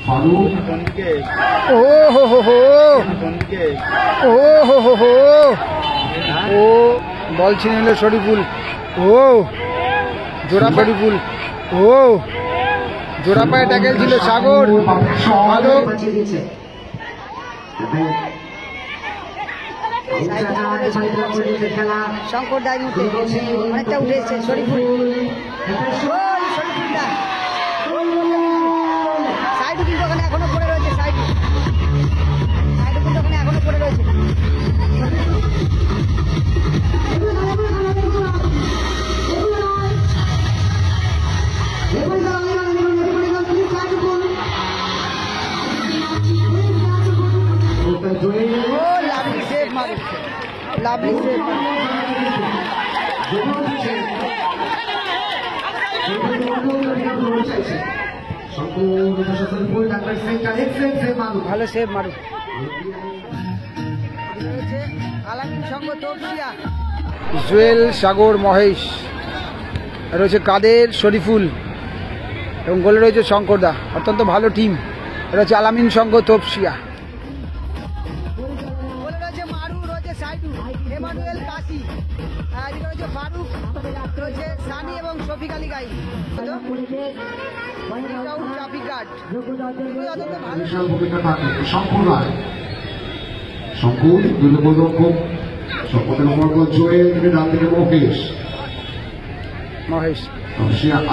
ও হো হো হো, ও হো হো হো, ও বল ছিনে নিল শরীফুল। ও জোড়া শরীফুল, ও জোড়া পায়ে ট্যাকেল ছিল সাগর, ভালো। শঙ্কর দায় মুখে অনেকটা উঠেছে শরীফুল, সাইডে কিন্তু ওখানে এখনো পড়ে রয়েছে, সাইডে কিন্তু ওখানে এখনো পড়ে রয়েছে। লাভলি সেভ মারু, লাভলি সেভ। ভালো সেভ মারু। আলামিন সঙ্গ তপসিয়া, জুয়েল, সাগর, মহেশ, রয়েছে কাদের, শরীফুল এবং গোলে রয়েছে শঙ্করদা। অত্যন্ত ভালো টিম। রয়েছে আলামিন সঙ্গ তপসিয়া। গোলে রয়েছে মারু, রয়েছে সাইডু, এমানুয়েল কাশি, এদিকে রয়েছে ফারুক, রয়েছে সানি এবং শফিক আলী গাই। ট্রাফিক গার্ড শঙ্কুর দুটো গোলরক্ষক, শঙ্করের নম্বর জুয়েল, ডান দিকে মহেশ, মহেশ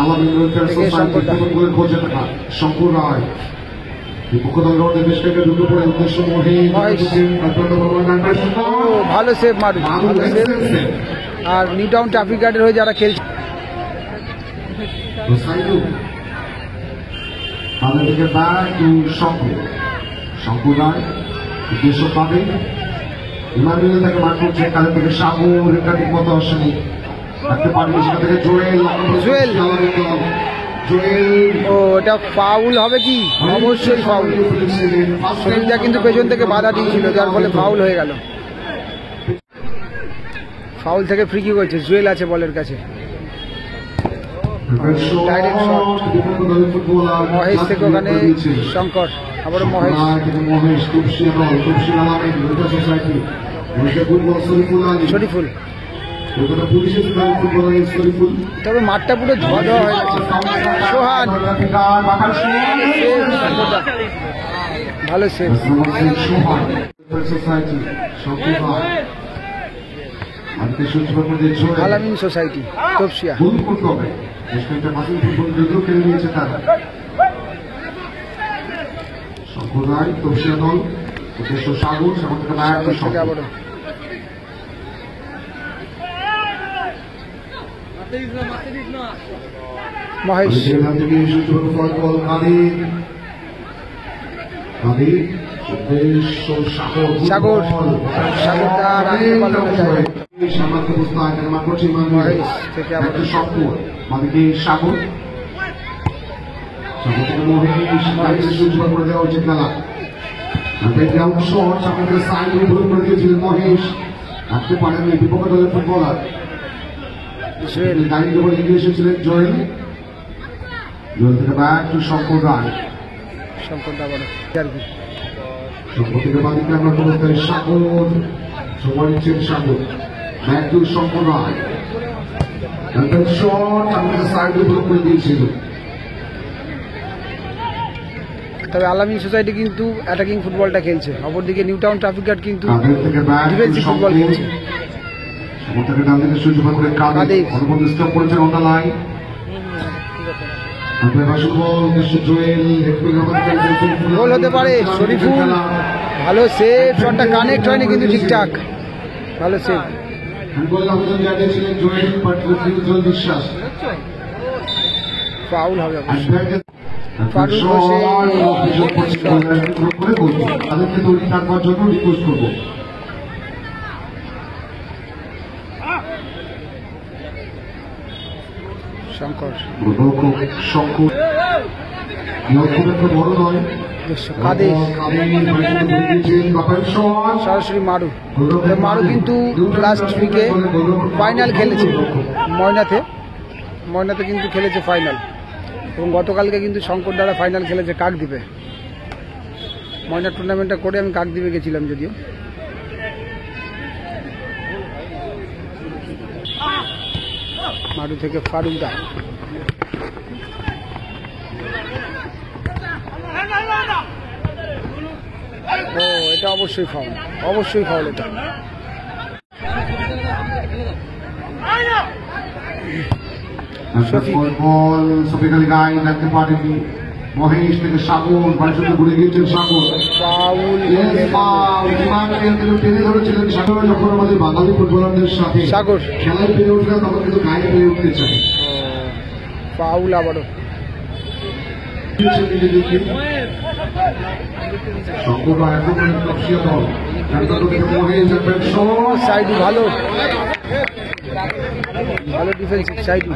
আলামিন গোলের খোঁজে থাকা শঙ্কুর রায়, বিপক্ষ দল বেশ কয়েকটা দুটো পরে উদ্দেশ্য মহেশ। ভালো সেভ মারু, ভালো সেভ। আর নিউ টাউন ট্রাফিক গার্ডের হয়ে যারা খেলছে, তাদের দিকে ব্যাক টু শঙ্কুর, শঙ্কুর রায় উদ্দেশ্য পাবে, ইমানুয়েল তাকে মার করছে, কাদের থেকে সাগর, এটা ঠিক মতো আসেনি, রাখতে পারবে সেখান থেকে জুয়েল, জুয়েল। ও এটা ফাউল হবে কি? অবশ্যই ফাউল। শরীরটা কিন্তু পেছন থেকে বাধা দিয়েছিল, যার ফলে ফাউল হয়ে গেল। ফাউল থেকে ফ্রি কিক হয়েছে, জুয়েল আছে বলের কাছে। ডাইরেক্ট শট মহেশ থেকে, ওখানে শঙ্কর, আবারও মহেশ। শরীফুল, তবে মাঠটা পুরো ধোয়া ধোয়া হয়ে গেছে। সোহান, ভালো সেভ। আলামিন সোসাইটি তপসিয়া। শঙ্কর রায়, তপসিয়া দল, উদ্দেশ্য সাগর, সাগর থেকে আবারও মহেশ, সাগর, মহেশ থেকে আবারও শঙ্কর, মাদিকে সাগর, সাগর থেকে মহেশ, সুযোগ করে দেওয়া উচিত খেলা। শট সামনে থেকে সাইড ভুল করে দিয়েছিলেন মহেশ, রাখতে পারেননি বিপক্ষ দলের ফুটবলার। দাঁড়িয়ে যখন এগিয়ে এসেছিলেন জয়েল, জয়েল থেকে ব্যাক টু শঙ্কর রায়, শঙ্কর শঙ্কর থেকে বাদিকে আমরা বলতে সাগর, সময় নিচ্ছেন Sagar, back to Shankar Roy, shot সামনে থেকে সাইড ভুল করে দিয়েছিল। তবে আলামিন সোসাইটি কিন্তু অ্যাটাকিং ফুটবলটা খেলছে, অপরদিকে নিউ টাউন ট্রাফিক গার্ড কিন্তু ডিফেন্সিভ ফুটবল খেলছে। গোল হতে পারে শরীফুল, ভালো সেভ, শটটা কানেক্ট হয়নি কিন্তু ঠিকঠাক, ভালো সেভ। ফাউল হবে ফারুক তাদেরকে তৈরি থাকবার জন্য রিকোয়েস্ট করবো। শঙ্কর, শঙ্কর বড় নয়, কাদের, সরাসরি মারু। মারু কিন্তু লাস্ট উইকে ফাইনাল খেলেছে ময়নাতে কিন্তু খেলেছে ফাইনাল, এবং গতকালকে কিন্তু শঙ্কর দ্বারা ফাইনাল খেলেছে কাকদ্বীপে। ময়না টুর্নামেন্টটা করে আমি কাকদ্বীপে গেছিলাম যদিও। মারু থেকে ফারুকদা, ও এটা অবশ্যই ফাউল, অবশ্যই ফাউল এটা। শফিক আলী গাই লাগতে পারেনি। মহেশ থেকে সাগর বাড়িতে ঘুরে গিয়েছেন সাগর। ফাউল, টেনে ধরেছিলেন সাগর। যখন আমাদের বাঙালি ফুটবলারদের সাথে সাগর খেলায় পেরে উঠলেন তখন কিন্তু গায়ে পেরে উঠতে চাই। ফাউল আবারও। সাইডু ভালো, ভালো ডিফেন্স সাইডু।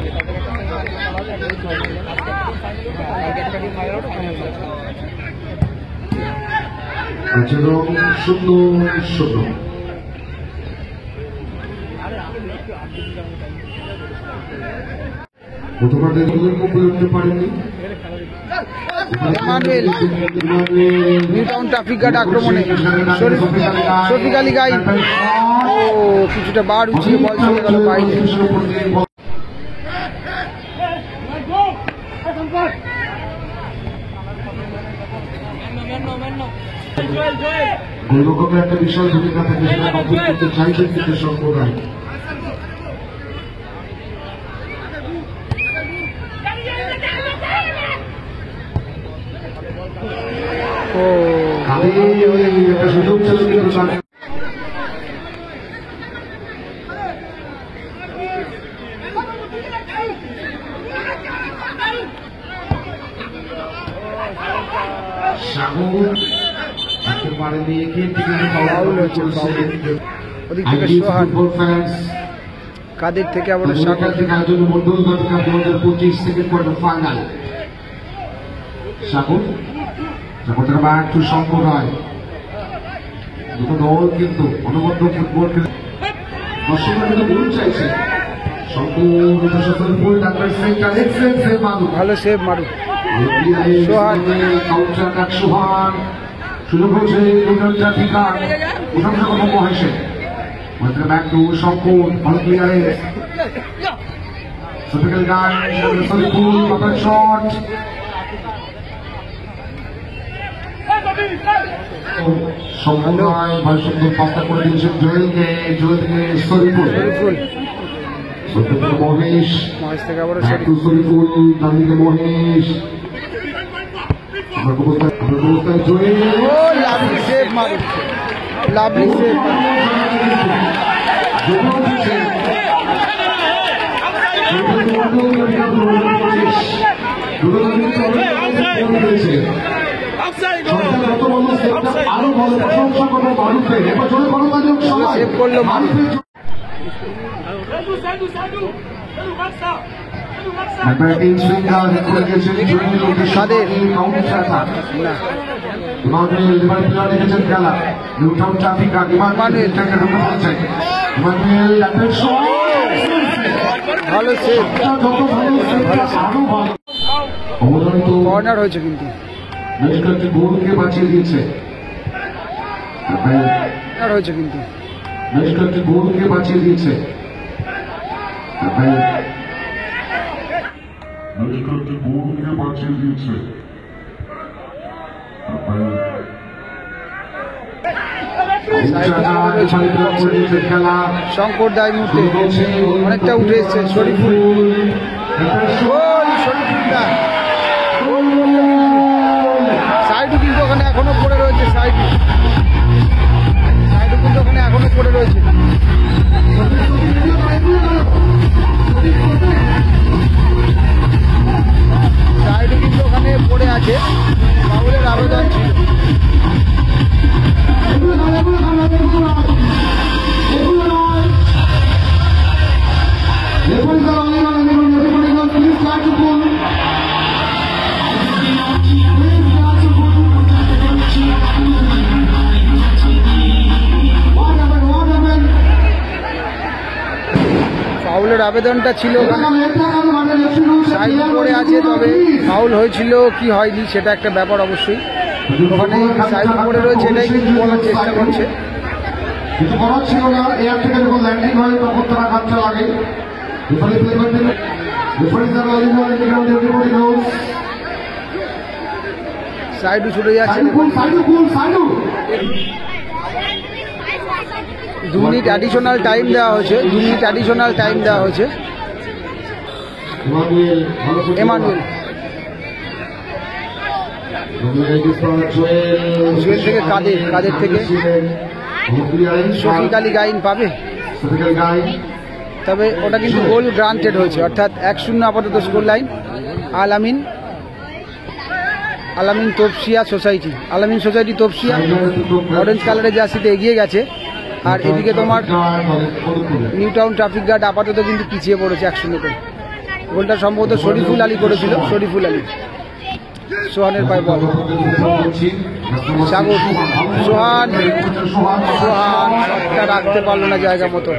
গতবার উঠতে পারেননি এমানুয়েল। নিউটাউন ট্রাফিক গার্ড আক্রমণে শফিক আলী গাই, ও কিছুটা বার উঠিয়ে বল চলে গেল বাইরে। গোলরক্ষকের একটা বিশাল ভূমিকা থাকে, সেটা কমপ্লিট করতে চাইছেন কিন্তু শঙ্কর রায়। একটা সুযোগ ছিল কিন্তু ওদিক থেকে সোহান, কাদের থেকে আবার Sagar. Mondal cup 2025 second quarter final. Sagar Sagar back to Shankar Roy. দুটো দল কিন্তু অনবদ্য ফুটবল খেলে দর্শকরা কিন্তু গোল চাইছে। ভালো সেভ মারু সোহান। সোহান সুযোগ হচ্ছে প্রশংসা করবো মহেশে। ব্যাক টু শঙ্কর, ভালো ক্লিয়ারেন্স। শফিক আলী গাই, সলিপুল শট। সম্ভাবনায় ভালো সুন্দর পাস্তা করে দিয়েছেন জয়েলকে। জয়েল থেকে সলিপুল, মহেশ থেকে আবার সলিপুল, ডান দিকে মহেশ। জয়েল, ও লাভলি সেভ মারু, লাভলি সেভ। সেভ করলো মারু। খেলা নিউটাউন ট্রাফিক গার্ড ইমানুয়েল ভালো সেভ, কর্নার হয়েছে কিন্তু বেশ কয়েকটি গোলকে বাঁচিয়ে দিয়েছে। কর্নার হয়েছে কিন্তু বেশ কয়েকটি গোলকে বাঁচিয়ে দিয়েছে। শঙ্কর দায় মুহূর্তে অনেকটা উঠে এসছে শরীফুল। শরীফুলটা সাইডু কিন্তু ওখানে এখনো পড়ে রয়েছে, সাইডু কিন্তু ওখানে এখনো পড়ে রয়েছে। সাইডু কিন্তু ওখানে পড়ে আছে, ফাউলের আবেদন ছিল। ফাউলের আবেদনটা ছিল, সাইড পড়ে আছে, তবে ফাউল হয়েছিল কি হয়নি সেটা একটা ব্যাপার অবশ্যই। ওখানে সাইড পড়ে রয়েছে, এটাই কিন্তু বলার চেষ্টা করছে। কিছু করার ছিল না, এয়ার থেকে যখন ল্যান্ডিং হয় তখন তারা কাটতে লাগে। রেফারি প্লে করতে রেফারি দ্বারা অরিজিনাল ইন্ডিকেটর এভরিবডি নোস। সাইডু ছুটে যাচ্ছে। সাইডু 2 মিনিট অ্যাডিশনাল টাইম দেওয়া হয়েছে, 2 মিনিট অ্যাডিশনাল টাইম দেওয়া হয়েছে। এমানুয়েল জুয়েল থেকে কাদের থেকে শফিক আলী গাইন পাবে, তবে ওটা কিন্তু গোল গ্রান্টেড হয়েছে, অর্থাৎ 1-0 আপাতত স্কোর লাইন। আলামিন তপসিয়া সোসাইটি, আলামিন সোসাইটি তপসিয়া অরেঞ্জ কালারের জার্সিতে এগিয়ে গেছে। আর এদিকে তোমার নিউ টাউন ট্রাফিক গার্ড আপাতত কিন্তু পিছিয়ে পড়েছে 1-0 করে। গোলটা সম্ভবত শরীফুল আলী করেছিল, শরীফুল আলী। সোহানের পায়ে বল, সাগর সোহান শটটা রাখতে পারলো না জায়গা মতো।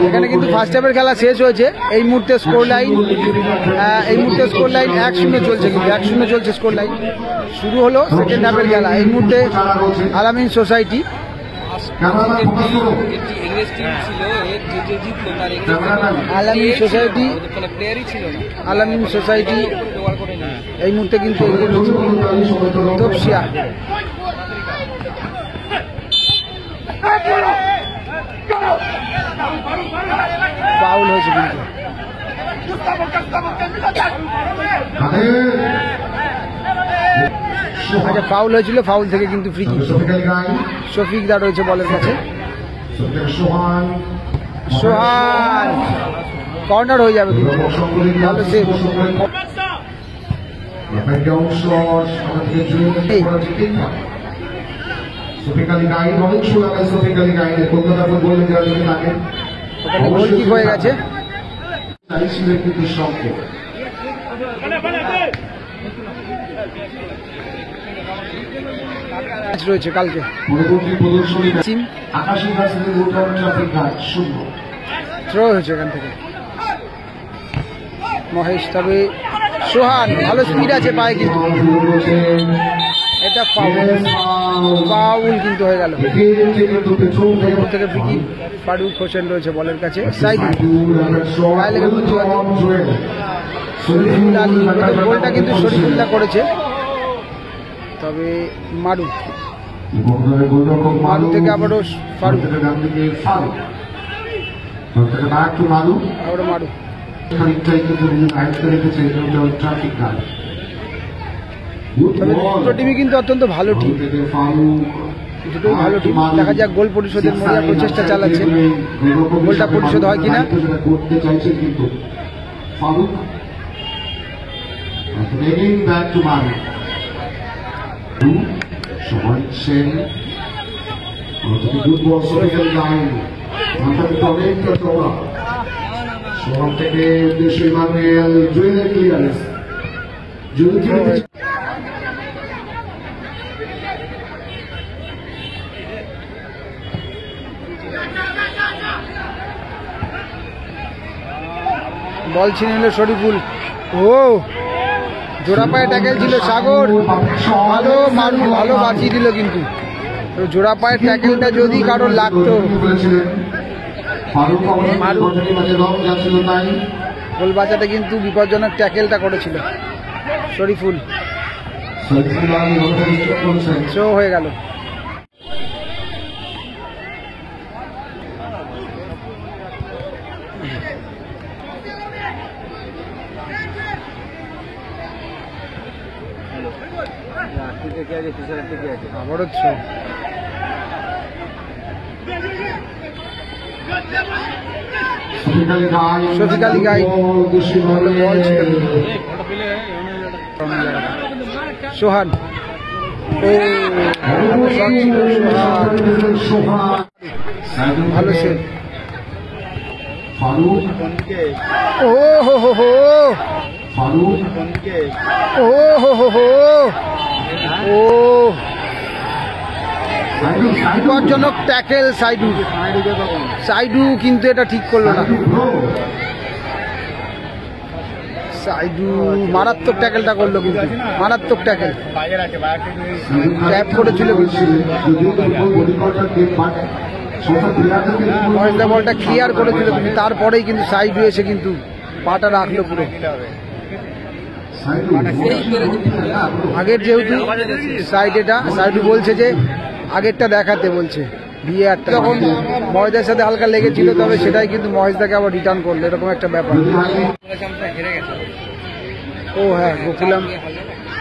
এখানে কিন্তু ফার্স্ট হাফের খেলা শেষ হয়েছে। এই মুহূর্তে স্কোর লাইন 1-0 চলছে, কিন্তু 1-0 চলছে স্কোর লাইন। শুরু হলো সেকেন্ড হাফের খেলা। এই মুহূর্তে আলামিন সোসাইটি এই মুহূর্তে কিন্তু তপসিয়া ফাউল হয়েছে কিন্তু। আচ্ছা, ফাউল হয়েছিল, ফাউল থেকে কিন্তু ফ্রি কিক। শফিক দা রয়েছে বলের কাছে। সোহান কর্নার হয়ে যাবে কিন্তু, ভালো সেভ। ওখানে গোল কিক হয়ে গেছে। রয়েছে কালকে থ্রো হয়েছে এখান থেকে মহেশ, তবে সোহান ভালো স্পিড আছে পায়ে, কিন্তু এটা ফাউল কিন্তু হয়ে গেল। থেকে ফ্রি ফারুক হোসেন রয়েছে বলের কাছে। গোলটা কিন্তু শরীফুল্লাহ করেছে, তবে মারু থেকে আবারও ফারুক, আবারও মারু। দুটো টিমই কিন্তু অত্যন্ত ভালো টিম, দুটোই ভালো টিম। দেখা যাক গোল পরিশোধের মরিয়া প্রচেষ্টা চালাচ্ছে, গোলটা পরিশোধ হয় কিনা। থেকে উদ্দেশ্য ইমানুয়েল জুয়েলের ক্লিয়ারেন্স। বল ছিনে নিল শরীফুল। ও জোড়া পায়ে ট্যাকেল ছিল সাগর, ভালো মারু, ভালো বাঁচিয়ে দিল, কিন্তু জোড়া পায়ের ট্যাকেলটা যদি কারোর লাগতো। গোল বাঁচাতে কিন্তু বিপজ্জনক ট্যাকেলটা করেছিল শরীফুল, শো হয়ে গেল। আবারও শো। শফিক আলী গাই সোহান, ভালো সেভ। ও হো হো হো, ও হো হো হো, ও বিপজ্জনক ট্যাকেল সাইডু কিন্তু এটা ঠিক করলো না। সাইডু মারাত্মক ট্যাকেলটা করলো, কিন্তু মারাত্মক ট্যাকেল ট্যাপ করেছিল। মহেশদা বলটা ক্লিয়ার করেছিল, কিন্তু তারপরেই কিন্তু সাইডু এসে কিন্তু পাটা রাখলো পুরো। আগের যেহেতু সাইডু বলছে যে আগেরটা দেখাতে বলছে, বিয়ারটা যখন মহেশদার সাথে হালকা লেগেছিল, তবে সেটাই কিন্তু মহেশদাকে আবার রিটার্ন করলো, এরকম একটা ব্যাপার। ও হ্যাঁ,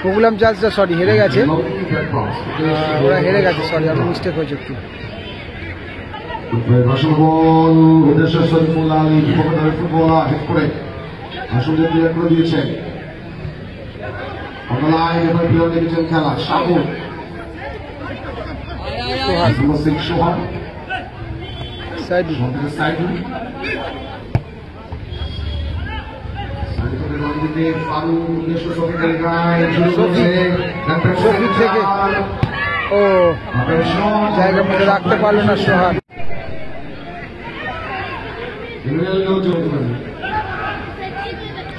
গোকুলাম চার্জটা সরি হেরে গেছে, ওরা হেরে গেছে, সরি আমার মিস্টেক হয়েছে একটু। খেলা সাগর সোহান সাইডু শফিক থেকে ও জায়গা মধ্যে রাখতে পারলো না সোহান।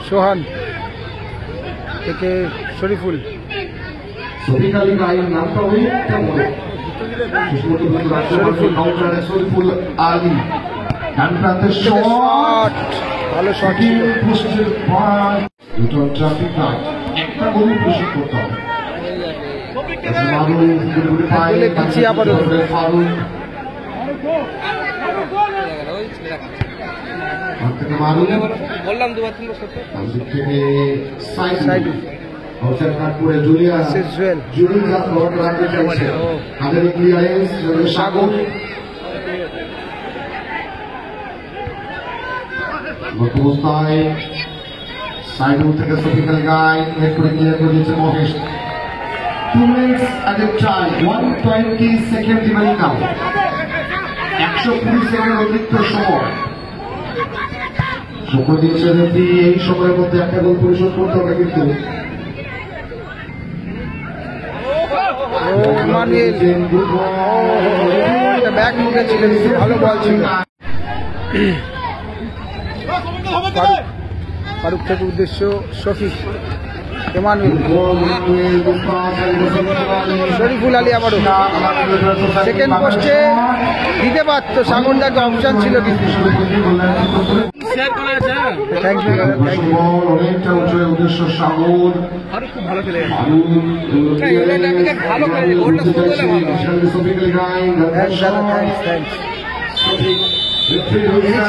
সোহান থেকে শরীফুল, শরীফুল আলী ভালো শট ছিল। একটা গোল প্রস্তুত করতে হবে। পিছিয়ে আবার বললাম দুবার সাইডু সাগর অবস্থায় সাইডুল থেকে সফিকাল গাই এরপরে ক্লিয়ার করে দিয়েছে Mahesh. 2 minutes at a time, 120 second remaining now, 120 second অতিরিক্ত সময়। সময় দিচ্ছে যদি এই সময়ের মধ্যে একটা গোল পরিশোধ করতে হবে, কিন্তু ব্যাক মুখে ছিলেন, ভালো বল ছিল। ফারুক থেকে উদ্দেশ্য শফিক, এমানুয়েল, শরীফুল আলী আবারও সেকেন্ড পোস্টে দিতে পারতো, সাগরদাকে অপশন ছিল কিন্তু। থ্যাংক ইউ, অনেকটা উঁচু উদ্দেশ্য সাগর এর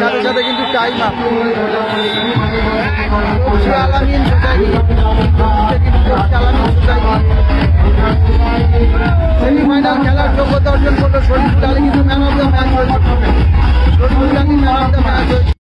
সাথে সাথে কিন্তু টাইম আপ। আলামিন সোসাইটি সেমিফাইনাল খেলার যোগ্যতা অর্জন করলো শরীফুল আলী, কিন্তু ম্যান অফ দ্য ম্যাচ হয়েছে। Shariful Ali man of the match হয়েছে।